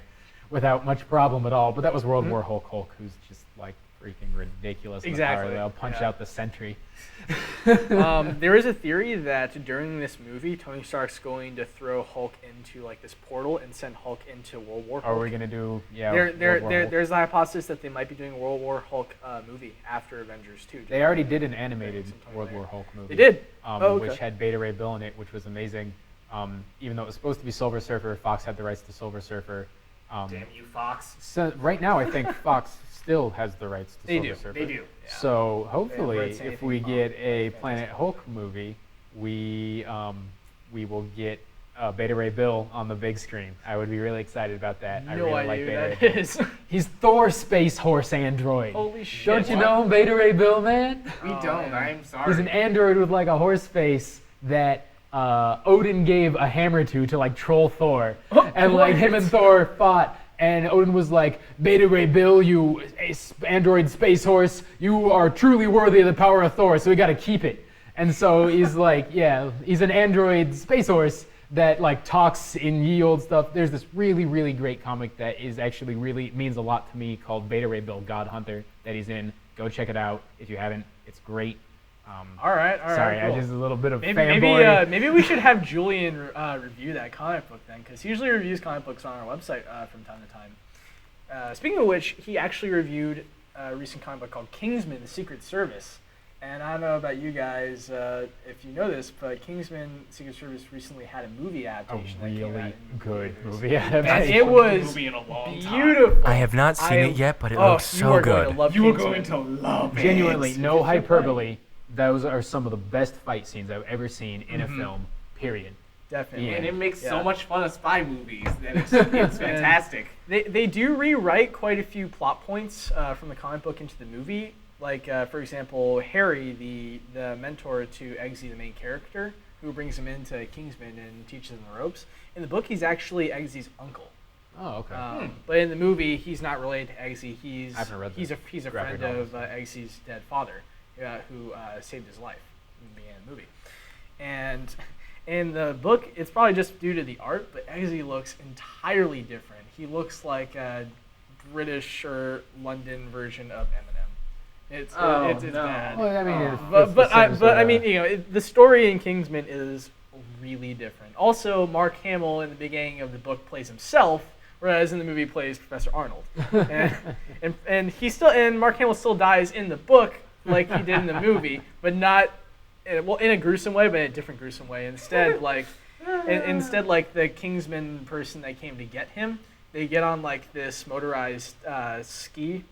Speaker 3: without much problem at all. But that was World War Hulk, who's just like freaking ridiculous.
Speaker 1: Exactly.
Speaker 3: They'll punch out the sentry.
Speaker 1: There is a theory that during this movie, Tony Stark's going to throw Hulk into like this portal and send Hulk into World War Hulk.
Speaker 3: Are we gonna do
Speaker 1: World War
Speaker 3: Hulk?
Speaker 1: There's the hypothesis that they might be doing a World War Hulk movie after Avengers 2.
Speaker 3: They already did an animated
Speaker 1: Sometime
Speaker 3: World
Speaker 1: there.
Speaker 3: War Hulk movie.
Speaker 1: They did?
Speaker 3: Which had Beta Ray Bill in it, which was amazing. Even though it was supposed to be Silver Surfer, Fox had the rights to Silver Surfer.
Speaker 2: Damn you, Fox.
Speaker 3: So right now, I think Fox still has the rights to Silver Surfer.
Speaker 2: They do.
Speaker 3: So hopefully,
Speaker 1: rights to
Speaker 3: if
Speaker 1: anything
Speaker 3: we
Speaker 1: Fox.
Speaker 3: get a Planet Hulk movie, we will get Beta Ray Bill on the big screen. I would be really excited about that. I
Speaker 1: No
Speaker 3: really
Speaker 1: idea
Speaker 3: like
Speaker 1: who
Speaker 3: Beta
Speaker 1: that
Speaker 3: Ray Bill.
Speaker 1: is.
Speaker 3: He's Thor Space Horse Android.
Speaker 1: Holy shit.
Speaker 3: Don't you know Beta Ray Bill, man?
Speaker 2: We don't. I'm sorry.
Speaker 3: He's an android with like a horse face that Odin gave a hammer to like troll Thor. And like him and Thor fought. And Odin was like, Beta Ray Bill, you android space horse, you are truly worthy of the power of Thor, so we gotta keep it. And so he's like, yeah, he's an android space horse that like talks in ye old stuff. There's this really, really great comic that is actually really means a lot to me called Beta Ray Bill God Hunter that he's in. Go check it out if you haven't. It's great.
Speaker 1: All right.
Speaker 3: Sorry,
Speaker 1: Cool.
Speaker 3: I just a little bit of
Speaker 1: Maybe
Speaker 3: fanboy.
Speaker 1: maybe we should have Julian review that comic book then, because he usually reviews comic books on our website from time to time. Speaking of which, he actually reviewed a recent comic book called Kingsman: The Secret Service. And I don't know about you guys if you know this, but Kingsman: Secret Service recently had a movie adaptation.
Speaker 3: A
Speaker 1: that came out
Speaker 3: really
Speaker 1: in
Speaker 3: good
Speaker 1: theaters.
Speaker 3: movie
Speaker 1: And
Speaker 3: adaptation.
Speaker 1: it was
Speaker 2: movie in a long
Speaker 1: beautiful.
Speaker 4: I have not seen it yet, but it looks
Speaker 1: you
Speaker 4: so
Speaker 1: are going
Speaker 4: good.
Speaker 1: to love
Speaker 2: You were
Speaker 1: Kingsman.
Speaker 2: going to love it.
Speaker 3: Genuinely, no hyperbole. Those are some of the best fight scenes I've ever seen in a film, period.
Speaker 1: Definitely.
Speaker 3: Yeah.
Speaker 2: And it makes
Speaker 1: Yeah.
Speaker 2: so much fun of spy movies that it's fantastic.
Speaker 1: They do rewrite quite a few plot points from the comic book into the movie. Like, for example, Harry, the mentor to Eggsy, the main character, who brings him into Kingsman and teaches him the ropes. In the book, he's actually Eggsy's uncle.
Speaker 3: Oh, okay.
Speaker 1: But in the movie, he's not related to Eggsy.
Speaker 3: I haven't read
Speaker 1: He's a
Speaker 3: graphic
Speaker 1: friend of Eggsy's dead father, who saved his life in the beginning of the movie. And in the book, it's probably just due to the art, but Eggsy looks entirely different. He looks like a British or London version of Eminem. It's bad.
Speaker 3: Well, I mean,
Speaker 1: I mean, you know, the story in Kingsman is really different. Also, Mark Hamill in the beginning of the book plays himself, whereas in the movie he plays Professor Arnold. and Mark Hamill still dies in the book like he did in the movie, but not in a gruesome way, but in a different gruesome way. Instead, like the Kingsman person that came to get him, they get on like this motorized ski,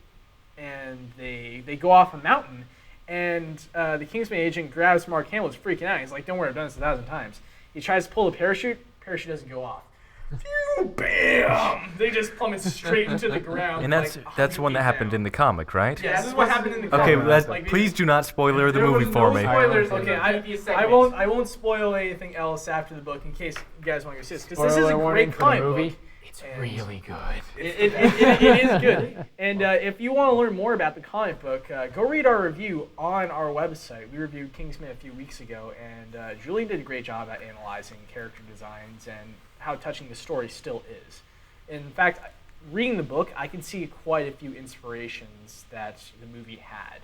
Speaker 1: and they go off a mountain, and the Kingsman agent grabs Mark Hamill, is freaking out. He's like, "Don't worry, I've done this 1,000 times." He tries to pull the parachute doesn't go off. Phew, bam! They just plummet straight into the ground.
Speaker 4: And that's one that happened in the comic, right?
Speaker 1: Yeah, this is what happened in the
Speaker 4: Okay,
Speaker 1: comic.
Speaker 4: well, please do not spoiler the movie for me.
Speaker 1: Spoilers.
Speaker 3: I
Speaker 1: Okay, I won't spoil anything else after the book in case you guys want to go see this, because this is a
Speaker 3: Spoiler warning
Speaker 1: great
Speaker 3: for the
Speaker 1: comic
Speaker 3: movie.
Speaker 1: book.
Speaker 3: It's really good.
Speaker 1: It is good. And if you want to learn more about the comic book, go read our review on our website. We reviewed Kingsman a few weeks ago, and Julie did a great job at analyzing character designs and how touching the story still is. In fact, reading the book, I can see quite a few inspirations that the movie had.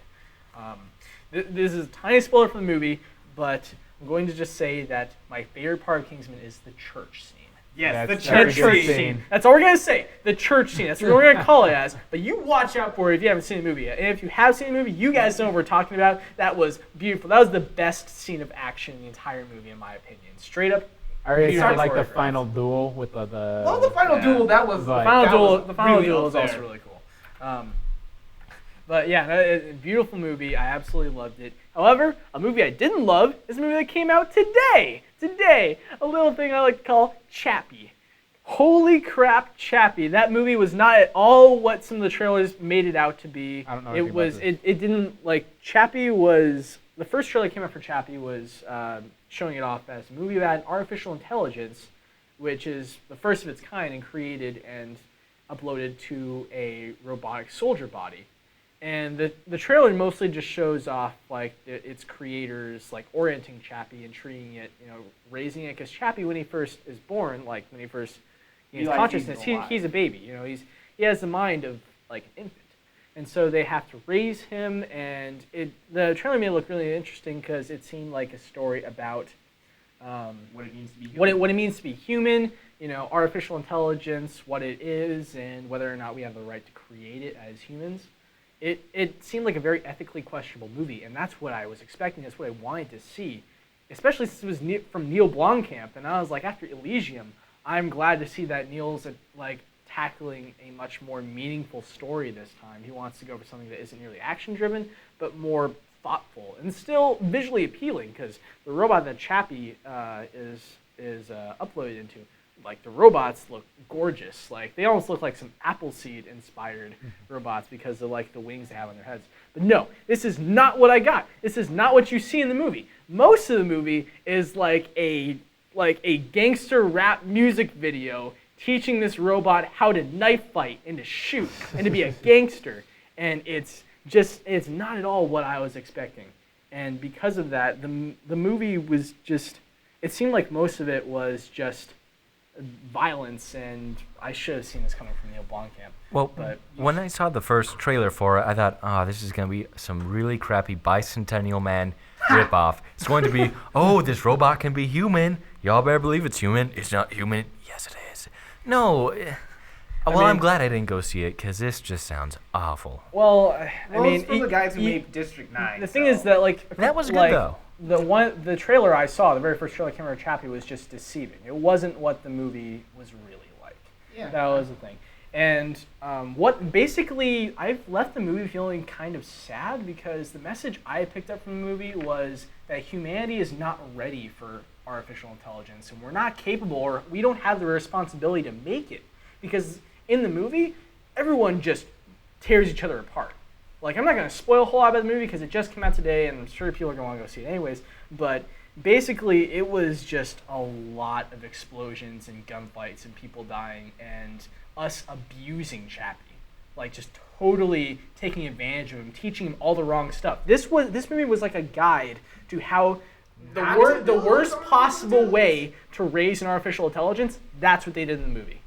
Speaker 1: This is a tiny spoiler from the movie, but I'm going to just say that my favorite part of Kingsman is the church scene.
Speaker 2: Yes, the
Speaker 3: That's
Speaker 2: church
Speaker 3: a good
Speaker 2: scene.
Speaker 3: scene.
Speaker 1: That's all we're going to say. The church scene. That's what we're going to call it as. But you watch out for it if you haven't seen the movie yet. And if you have seen the movie, you guys know what we're talking about. That was beautiful. That was the best scene of action in the entire movie, in my opinion. Straight up.
Speaker 3: I already
Speaker 1: Beautiful
Speaker 3: like the
Speaker 1: choreographed.
Speaker 3: final duel with the
Speaker 2: Well, the final duel, that was
Speaker 3: But-
Speaker 1: The final
Speaker 2: really
Speaker 1: duel
Speaker 2: up
Speaker 1: is
Speaker 2: there.
Speaker 1: also really cool. But yeah, a beautiful movie. I absolutely loved it. However, a movie I didn't love is a movie that came out today. Today, a little thing I like to call Chappie. Holy crap, Chappie! That movie was not at all what some of the trailers made it out to be.
Speaker 3: I don't know
Speaker 1: It
Speaker 3: anything
Speaker 1: was.
Speaker 3: about this.
Speaker 1: It didn't like. Chappie was the first trailer that came out for Chappie was showing it off as a movie about an artificial intelligence, which is the first of its kind and created and uploaded to a robotic soldier body. And the trailer mostly just shows off like its creators like orienting Chappie and treating it, raising it, because Chappie, when he first is born, like when he first gains consciousness, he's a baby. He has the mind of like an infant, and so they have to raise him. And the trailer made it look really interesting because it seemed like a story about
Speaker 2: What it means to be human.
Speaker 1: what it means to be human, artificial intelligence, what it is, and whether or not we have the right to create it as humans. It seemed like a very ethically questionable movie, and that's what I was expecting. That's what I wanted to see, especially since it was from Neil Blomkamp. And I was like, after Elysium, I'm glad to see that Neil's tackling a much more meaningful story this time. He wants to go for something that isn't nearly action-driven, but more thoughtful and still visually appealing, because the robot that Chappie is uploaded into, like the robots look gorgeous. Like they almost look like some Appleseed inspired robots because of like the wings they have on their heads. But no, this is not what I got. This is not what you see in the movie. Most of the movie is like a gangster rap music video teaching this robot how to knife fight and to shoot and to be a gangster. And it's not at all what I was expecting. And because of that, the movie was just, it seemed like most of it was just violence, and I should have seen this coming from Neil Blomkamp.
Speaker 4: Well, but when I saw the first trailer for it, I thought, this is going to be some really crappy Bicentennial Man ripoff. It's going to be, this robot can be human. Y'all better believe it's human. It's not human. Yes, it is. No. I'm glad I didn't go see it, because this just sounds awful.
Speaker 1: Well,
Speaker 2: it's from the guys who made District 9.
Speaker 1: The thing is that, like...
Speaker 4: That was good, though.
Speaker 1: The trailer I saw, the very first trailer came out of Chappie, was just deceiving. It wasn't what the movie was really like.
Speaker 2: Yeah.
Speaker 1: That was the thing. And I've left the movie feeling kind of sad, because the message I picked up from the movie was that humanity is not ready for artificial intelligence, and we're not capable, or we don't have the responsibility to make it. Because in the movie, everyone just tears each other apart. Like, I'm not going to spoil a whole lot about the movie because it just came out today, and I'm sure people are going to want to go see it anyways. But basically, it was just a lot of explosions and gunfights and people dying and us abusing Chappie. Like, just totally taking advantage of him, teaching him all the wrong stuff. This movie was like a guide to how the worst possible way to raise an artificial intelligence. That's what they did in the movie.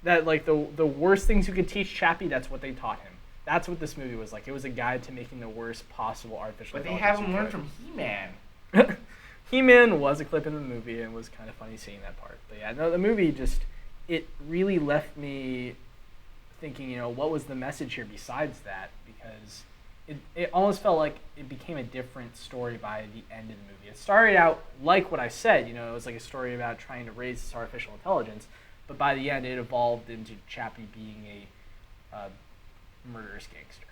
Speaker 1: That, like, the worst things you could teach Chappie, that's what they taught him. That's what this movie was like. It was a guide to making the worst possible artificial intelligence.
Speaker 2: But they have him learn from He-Man.
Speaker 1: He-Man was a clip in the movie, and it was kind of funny seeing that part. But yeah, no, the movie just, it really left me thinking, what was the message here besides that? Because it almost felt like it became a different story by the end of the movie. It started out like what I said, it was like a story about trying to raise this artificial intelligence, but by the end it evolved into Chappie being a murderous gangster,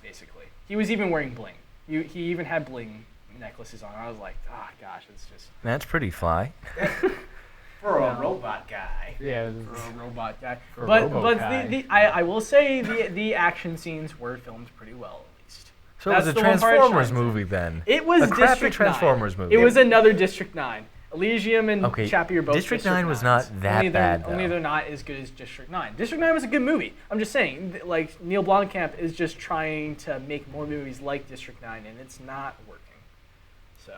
Speaker 1: basically. He was even wearing bling. He even had bling necklaces on. I was like, gosh, it's just...
Speaker 4: That's pretty fly.
Speaker 2: For a robot guy.
Speaker 3: Yeah.
Speaker 1: For a robot guy.
Speaker 3: For
Speaker 1: But
Speaker 3: a robot guy.
Speaker 1: I will say the action scenes were filmed pretty well, at least.
Speaker 4: So it was a Transformers movie then.
Speaker 1: It was
Speaker 4: a crappy
Speaker 1: District
Speaker 4: Transformers
Speaker 1: 9.
Speaker 4: movie.
Speaker 1: It was another District 9. Elysium and Chappie are both
Speaker 4: District 9 was
Speaker 1: 9s.
Speaker 4: not that bad, though.
Speaker 1: Only they're not as good as District 9. District 9 was a good movie. I'm just saying, like, Neil Blomkamp is just trying to make more movies like District 9, and it's not working. So,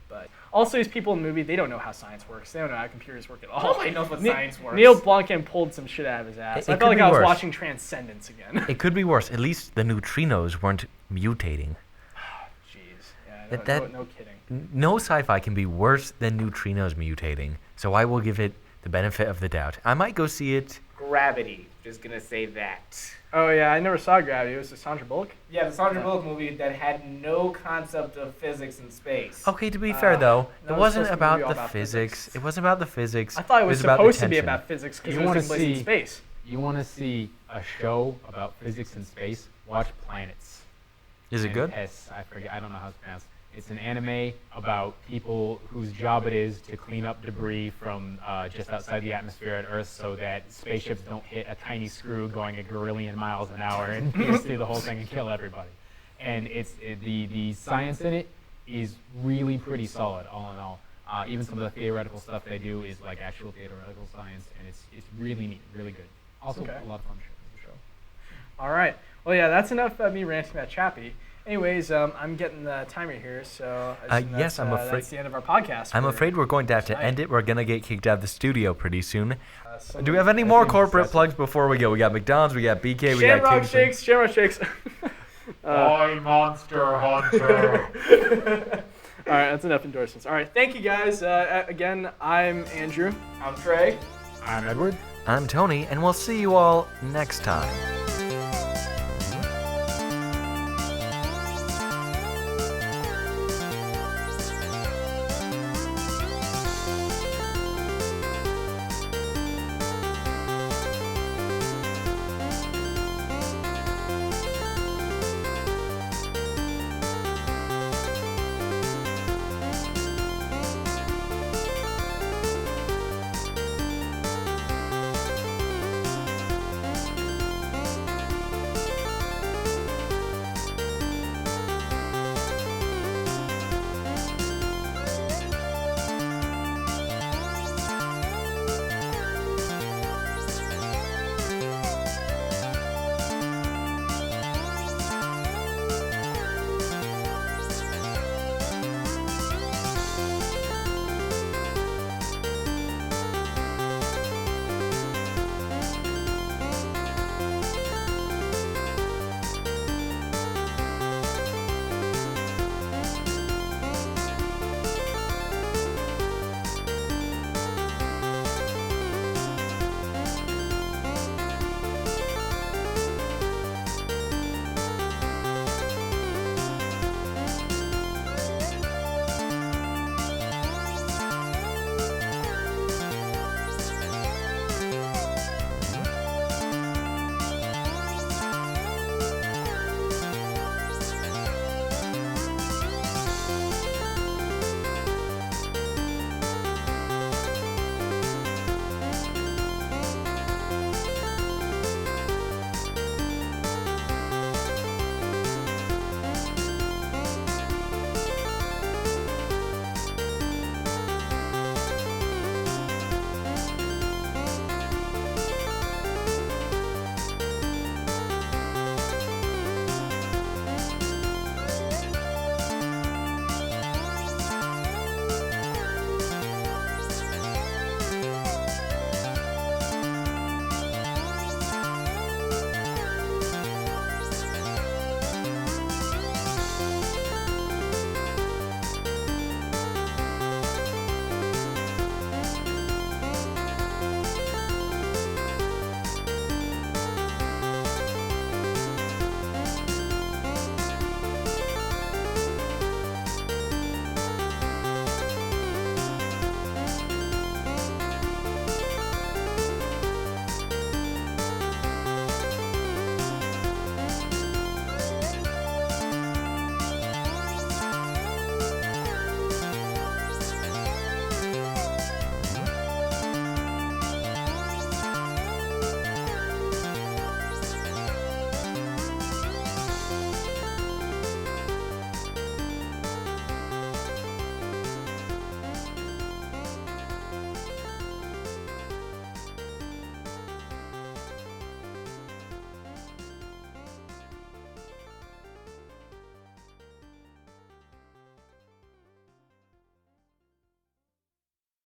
Speaker 1: but also these people in the movie, they don't know how science works. They don't know how computers work at all.
Speaker 2: Nobody knows what science works.
Speaker 1: Neil Blomkamp pulled some shit out of his ass. I felt like I was watching Transcendence again.
Speaker 4: It could be worse. At least the neutrinos weren't mutating.
Speaker 1: Jeez. Yeah, no kidding.
Speaker 4: No sci-fi can be worse than neutrinos mutating, so I will give it the benefit of the doubt. I might go see it.
Speaker 2: Gravity. Just gonna say that.
Speaker 1: Oh yeah, I never saw Gravity. It was the Sandra Bullock?
Speaker 2: Yeah, the Sandra Bullock movie that had no concept of physics in space.
Speaker 4: Okay, to be fair though, it wasn't about the physics. It wasn't about the physics.
Speaker 1: I thought it was supposed to be about physics because it was in space.
Speaker 3: You want to see a show about physics in space? Watch Planets.
Speaker 4: Is it good?
Speaker 3: I forget. I don't know how it's pronounced. It's an anime about people whose job it is to clean up debris from just outside the atmosphere at Earth so that spaceships don't hit a tiny screw going a gorillion miles an hour and pierce through the whole thing and kill everybody. And the science in it is really pretty solid, all in all. Even some of the theoretical stuff they do is like actual theoretical science, and it's really neat, really good. Also, a lot of fun show.
Speaker 1: All right. Well, yeah, that's enough of me ranting about Chappie. Anyways, I'm getting the timer here, so
Speaker 4: yes, I'm afraid
Speaker 1: that's the end of our podcast.
Speaker 4: I'm afraid we're going to have to end it. We're going to get kicked out of the studio pretty soon. Do we have any more corporate plugs before we go? We got McDonald's, we got BK, we got
Speaker 1: Shamrock Shakes, Shamrock Shakes.
Speaker 3: Boy, Monster Hunter.
Speaker 1: All right, that's enough endorsements. All right, thank you guys. Again, I'm Andrew.
Speaker 2: I'm Trey.
Speaker 3: I'm Edward.
Speaker 4: I'm Tony, and we'll see you all next time.